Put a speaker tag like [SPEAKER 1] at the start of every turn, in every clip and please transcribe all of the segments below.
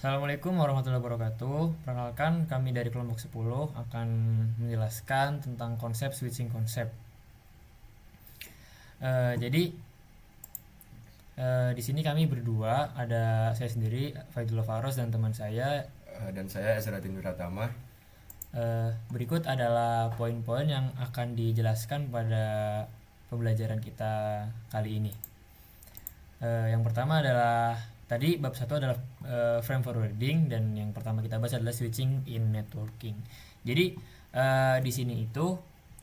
[SPEAKER 1] Assalamualaikum warahmatullahi wabarakatuh. Perkenalkan, kami dari kelompok 10 akan menjelaskan tentang konsep switching konsep. Jadi di sini kami berdua, ada saya sendiri Faidullah Faros dan teman saya.
[SPEAKER 2] Dan saya Esradin Wiratama.
[SPEAKER 1] Berikut adalah poin-poin yang akan dijelaskan pada pembelajaran kita kali ini. Yang pertama adalah tadi bab satu adalah frame forwarding, dan yang pertama kita bahas adalah switching in networking. Jadi di sini itu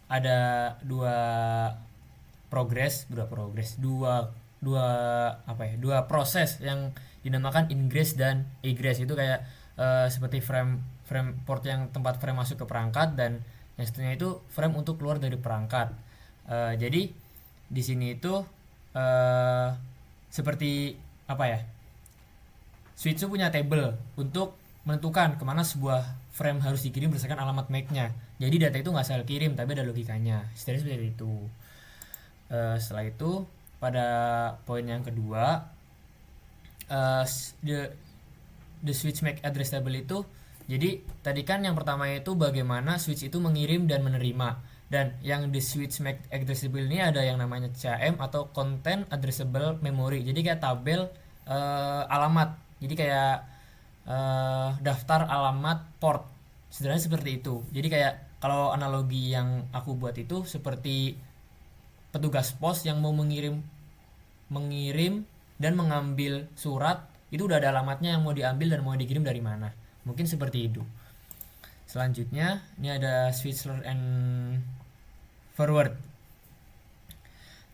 [SPEAKER 1] ada dua dua proses yang dinamakan ingress dan egress. Itu kayak seperti frame frame port yang tempat frame masuk ke perangkat, dan yang satunya itu frame untuk keluar dari perangkat. Jadi di sini itu eh, seperti apa ya, switch itu punya table untuk menentukan kemana sebuah frame harus dikirim berdasarkan alamat MAC-nya. Jadi data itu nggak asal kirim, tapi ada logikanya. Istilahnya seperti itu. Setelah itu pada poin yang kedua, the switch MAC address table itu, jadi tadi kan yang pertama itu bagaimana switch itu mengirim dan menerima, dan yang di switch MAC addressable ini ada yang namanya CAM atau content addressable memory. Jadi kayak tabel alamat, jadi kayak daftar alamat port, sederhananya seperti itu. Jadi kayak kalau analogi yang aku buat itu seperti petugas pos yang mau mengirim mengirim dan mengambil surat, itu udah ada alamatnya yang mau diambil dan mau dikirim dari mana. Mungkin seperti itu. Selanjutnya ini ada switcher and forward.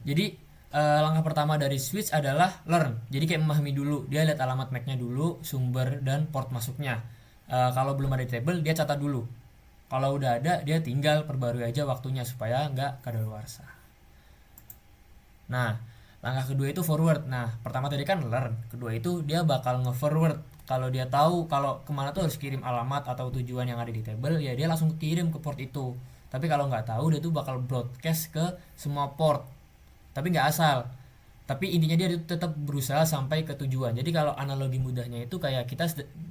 [SPEAKER 1] Jadi langkah pertama dari switch adalah learn. Jadi kayak memahami dulu, dia lihat alamat MAC-nya dulu, sumber dan port masuknya. Kalau belum ada di table, dia catat dulu. Kalau udah ada, dia tinggal perbarui aja waktunya supaya nggak kadaluarsa. Nah, langkah kedua itu forward. Nah, pertama tadi kan learn, kedua itu dia bakal nge-forward. Kalau dia tahu kalau kemana tuh harus kirim alamat atau tujuan yang ada di table, ya dia langsung kirim ke port itu. Tapi kalau nggak tahu, dia tuh bakal broadcast ke semua port. Tapi nggak asal. Tapi intinya dia tetap berusaha sampai ke tujuan. Jadi kalau analogi mudahnya itu kayak kita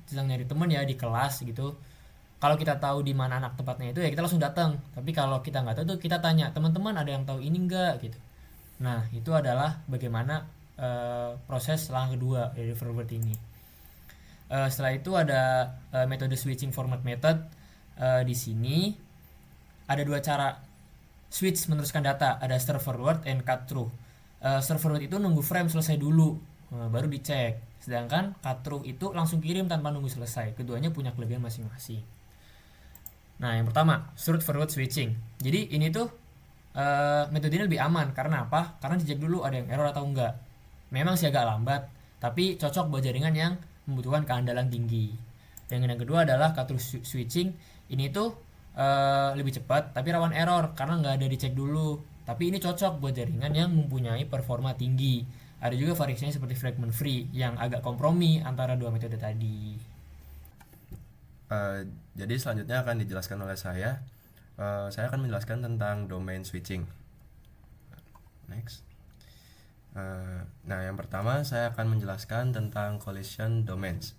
[SPEAKER 1] sedang nyari temen ya di kelas gitu. Kalau kita tahu di mana anak tempatnya itu, ya kita langsung datang. Tapi kalau kita nggak tahu tuh kita tanya, teman-teman ada yang tahu ini nggak gitu. Nah, itu adalah bagaimana proses langkah kedua dari forward ini. Setelah itu ada metode switching format method. Di sini ada dua cara switch meneruskan data, ada start forward and cut through. Start forward itu nunggu frame selesai dulu, baru dicek. Sedangkan cut through itu langsung kirim tanpa nunggu selesai. Keduanya punya kelebihan masing-masing. Nah, yang pertama, start forward switching. Jadi ini tuh metode ini lebih aman. Karena apa? Karena dicek dulu ada yang error atau enggak. Memang sih agak lambat, tapi cocok buat jaringan yang membutuhkan keandalan tinggi. Dan yang kedua adalah cut through switching. Ini tuh lebih cepat tapi rawan error karena nggak ada dicek dulu. Tapi ini cocok buat jaringan yang mempunyai performa tinggi. Ada juga variasinya seperti fragment free yang agak kompromi antara dua metode tadi.
[SPEAKER 2] Jadi selanjutnya akan dijelaskan oleh saya. Saya akan menjelaskan tentang domain switching. Next. Nah, yang pertama saya akan menjelaskan tentang collision domains.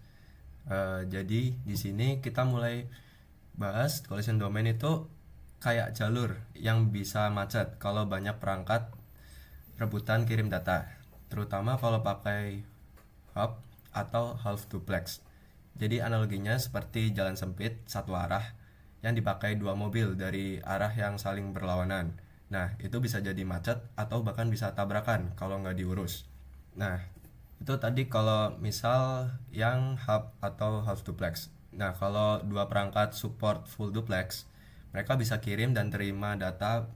[SPEAKER 2] Jadi di sini kita mulai bahas collision domain itu kayak jalur yang bisa macet kalau banyak perangkat rebutan kirim data, terutama kalau pakai hub atau half duplex. Jadi analoginya seperti jalan sempit satu arah yang dipakai dua mobil dari arah yang saling berlawanan. Nah, itu bisa jadi macet atau bahkan bisa tabrakan kalau nggak diurus. Nah, itu tadi kalau misal yang hub atau half duplex. Nah, kalau dua perangkat support full duplex, mereka bisa kirim dan terima data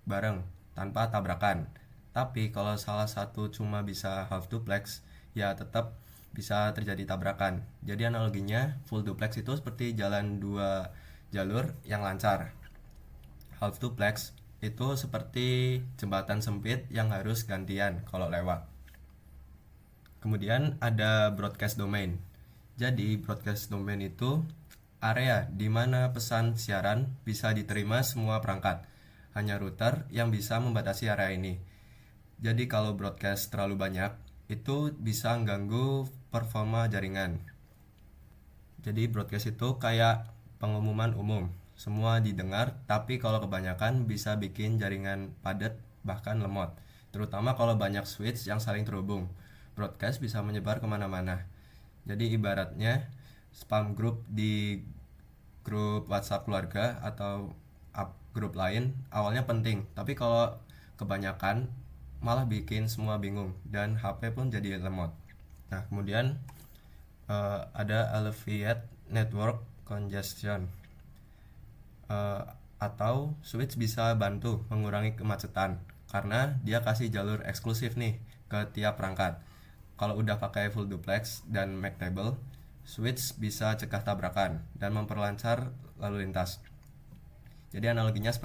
[SPEAKER 2] bareng tanpa tabrakan. Tapi kalau salah satu cuma bisa half duplex, ya tetap bisa terjadi tabrakan. Jadi analoginya full duplex itu seperti jalan dua jalur yang lancar. Half duplex itu seperti jembatan sempit yang harus gantian kalau lewat. Kemudian ada broadcast domain. Jadi broadcast domain itu area di mana pesan siaran bisa diterima semua perangkat. Hanya router yang bisa membatasi area ini. Jadi kalau broadcast terlalu banyak, itu bisa mengganggu performa jaringan. Jadi broadcast itu kayak pengumuman umum, semua didengar, tapi kalau kebanyakan bisa bikin jaringan padat bahkan lemot, terutama kalau banyak switch yang saling terhubung. Broadcast bisa menyebar kemana-mana. Jadi ibaratnya spam group di grup WhatsApp keluarga atau grup lain awalnya penting, tapi kalau kebanyakan malah bikin semua bingung dan HP pun jadi lemot. Nah, kemudian ada alleviate network congestion. Eh, atau switch bisa bantu mengurangi kemacetan karena dia kasih jalur eksklusif nih ke tiap perangkat. Kalau udah pakai full duplex dan Mactable, switch bisa cegah tabrakan dan memperlancar lalu lintas. Jadi analoginya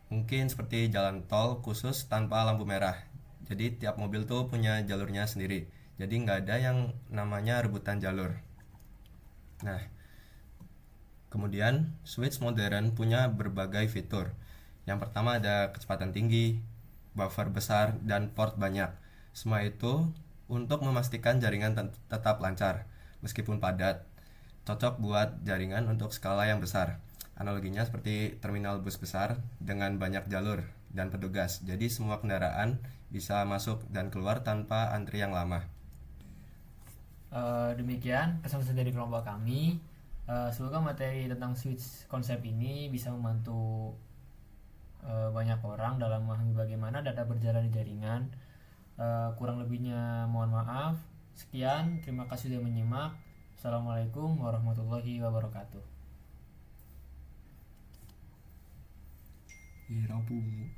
[SPEAKER 2] mungkin seperti jalan tol khusus tanpa lampu merah. Jadi tiap mobil tuh punya jalurnya sendiri. Jadi nggak ada yang namanya rebutan jalur. Nah, kemudian switch modern punya berbagai fitur. Yang pertama ada kecepatan tinggi, buffer besar, dan port banyak. Semua itu untuk memastikan jaringan tetap lancar meskipun padat. Cocok buat jaringan untuk skala yang besar. Analoginya seperti terminal bus besar dengan banyak jalur dan petugas. Jadi semua kendaraan bisa masuk dan keluar tanpa antri yang lama.
[SPEAKER 1] Demikian pesan-pesan dari kelompok kami. Semoga materi tentang switch konsep ini bisa membantu banyak orang dalam memahami bagaimana data berjalan di jaringan. Kurang lebihnya mohon maaf. Sekian, terima kasih sudah menyimak. Assalamualaikum warahmatullahi wabarakatuh.
[SPEAKER 2] Rampung.